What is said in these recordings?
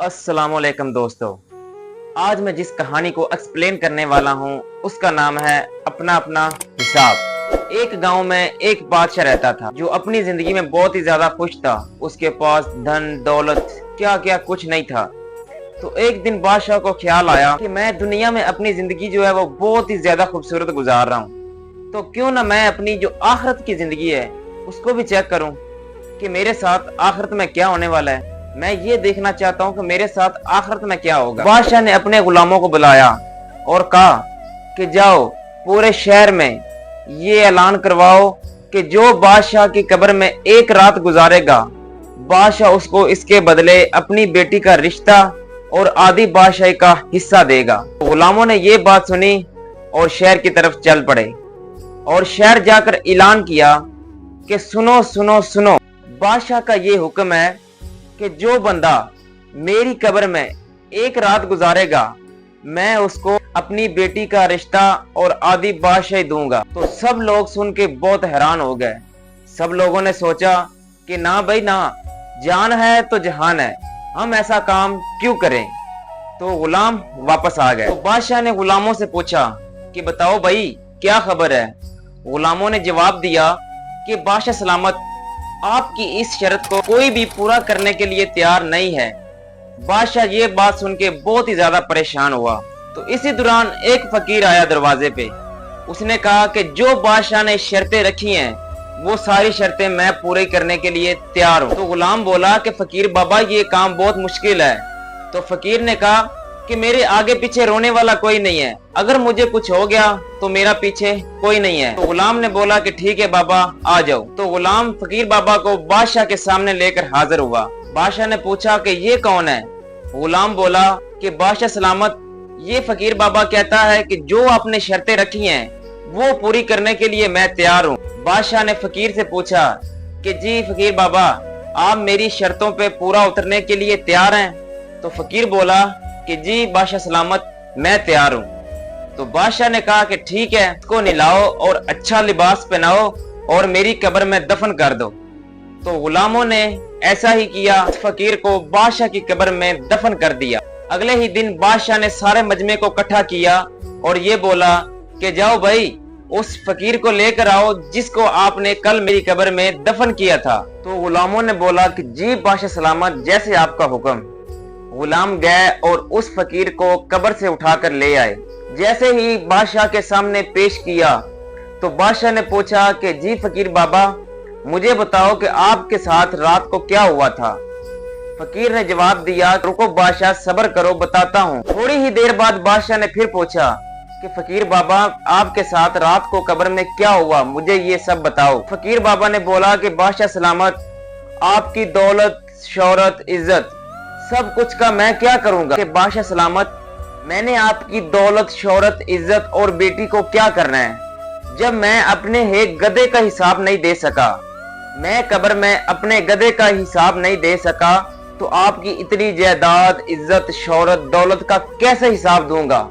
अस्सलाम वालेकुम दोस्तों, आज मैं जिस कहानी को एक्सप्लेन करने वाला हूँ उसका नाम है अपना अपना हिसाब। एक गांव में एक बादशाह रहता था जो अपनी जिंदगी में बहुत ही ज्यादा खुश था। उसके पास धन दौलत क्या क्या कुछ नहीं था। तो एक दिन बादशाह को ख्याल आया कि मैं दुनिया में अपनी जिंदगी जो है वो बहुत ही ज्यादा खूबसूरत गुजार रहा हूँ, तो क्यों ना मैं अपनी जो आखिरत की जिंदगी है उसको भी चेक करूँ कि मेरे साथ आखिरत में क्या होने वाला है। मैं ये देखना चाहता हूँ कि मेरे साथ आखिरत में क्या होगा। बादशाह ने अपने गुलामों को बुलाया और कहा कि जाओ पूरे शहर में ये ऐलान करवाओ कि जो बादशाह की कब्र में एक रात गुजारेगा, बादशाह उसको इसके बदले अपनी बेटी का रिश्ता और आधी बादशाही का हिस्सा देगा। गुलामों ने ये बात सुनी और शहर की तरफ चल पड़े और शहर जाकर ऐलान किया कि सुनो सुनो सुनो, बादशाह का ये हुक्म है कि जो बंदा मेरी कब्र में एक रात गुजारेगा मैं उसको अपनी बेटी का रिश्ता और आधी बादशाही दूंगा। तो सब लोग सुन के बहुत हैरान हो गए। सब लोगों ने सोचा कि ना भाई ना, जान है तो जहान है, हम ऐसा काम क्यों करें। तो गुलाम वापस आ गए। तो बादशाह ने गुलामों से पूछा कि बताओ भाई क्या खबर है। गुलामों ने जवाब दिया कि बादशाह सलामत, आपकी इस शर्त को कोई भी पूरा करने के लिए तैयार नहीं है। बादशाह ये बात सुन के बहुत ही ज्यादा परेशान हुआ। तो इसी दौरान एक फकीर आया दरवाजे पे। उसने कहा कि जो बादशाह ने शर्तें रखी हैं वो सारी शर्तें मैं पूरी करने के लिए तैयार हूँ। तो गुलाम बोला कि फकीर बाबा ये काम बहुत मुश्किल है। तो फकीर ने कहा कि मेरे आगे पीछे रोने वाला कोई नहीं है, अगर मुझे कुछ हो गया तो मेरा पीछे कोई नहीं है। तो गुलाम ने बोला कि ठीक है बाबा आ जाओ। तो गुलाम फकीर बाबा को बादशाह के सामने लेकर हाजिर हुआ। बादशाह ने पूछा कि ये कौन है। गुलाम बोला कि बादशाह सलामत, ये फकीर बाबा कहता है कि जो आपने शर्तें रखी हैं वो पूरी करने के लिए मैं तैयार हूँ। बादशाह ने फकीर से पूछा कि जी फकीर बाबा, आप मेरी शर्तों पे पूरा उतरने के लिए तैयार हैं। तो फकीर बोला कि जी बादशाह सलामत मैं तैयार हूँ। तो बादशाह ने कहा कि ठीक है, इसको नहलाओ और अच्छा लिबास पहनाओ और मेरी कब्र में दफन कर दो। तो गुलामों ने ऐसा ही किया, फकीर को बादशाह की कब्र में दफन कर दिया। अगले ही दिन बादशाह ने सारे मजमे को इकट्ठा किया और ये बोला कि जाओ भाई उस फकीर को लेकर आओ जिसको आपने कल मेरी कब्र में दफन किया था। तो गुलामों ने बोला कि जी बादशाह सलामत, जैसे आपका हुक्म। गुलाम गए और उस फकीर को कब्र से उठाकर ले आए। जैसे ही बादशाह के सामने पेश किया तो बादशाह ने पूछा कि जी फकीर बाबा, मुझे बताओ कि आपके साथ रात को क्या हुआ था। फकीर ने जवाब दिया, रुको बादशाह सब्र करो बताता हूँ। थोड़ी ही देर बाद बादशाह ने फिर पूछा कि फकीर बाबा, आपके साथ रात को कब्र में क्या हुआ, मुझे ये सब बताओ। फकीर बाबा ने बोला कि बादशाह सलामत, आपकी दौलत शोहरत इज्जत सब कुछ का मैं क्या करूंगा। कि बादशाह सलामत, मैंने आपकी दौलत शोहरत इज्जत और बेटी को क्या करना है। जब मैं अपने एक गधे का हिसाब नहीं दे सका, मैं कब्र में अपने गधे का हिसाब नहीं दे सका, तो आपकी इतनी जायदाद इज्जत शोहरत दौलत का कैसे हिसाब दूंगा।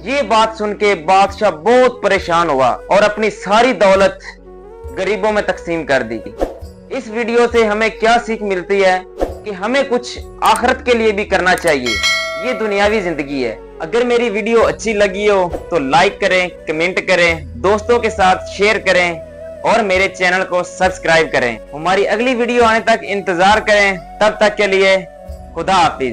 ये बात सुन के बादशाह बहुत परेशान हुआ और अपनी सारी दौलत गरीबों में तकसीम कर दी। इस वीडियो से हमें क्या सीख मिलती है कि हमें कुछ आखिरत के लिए भी करना चाहिए। ये दुनियावी जिंदगी है। अगर मेरी वीडियो अच्छी लगी हो तो लाइक करें, कमेंट करें, दोस्तों के साथ शेयर करें और मेरे चैनल को सब्सक्राइब करें। हमारी अगली वीडियो आने तक इंतजार करें। तब तक के लिए खुदा हाफिज।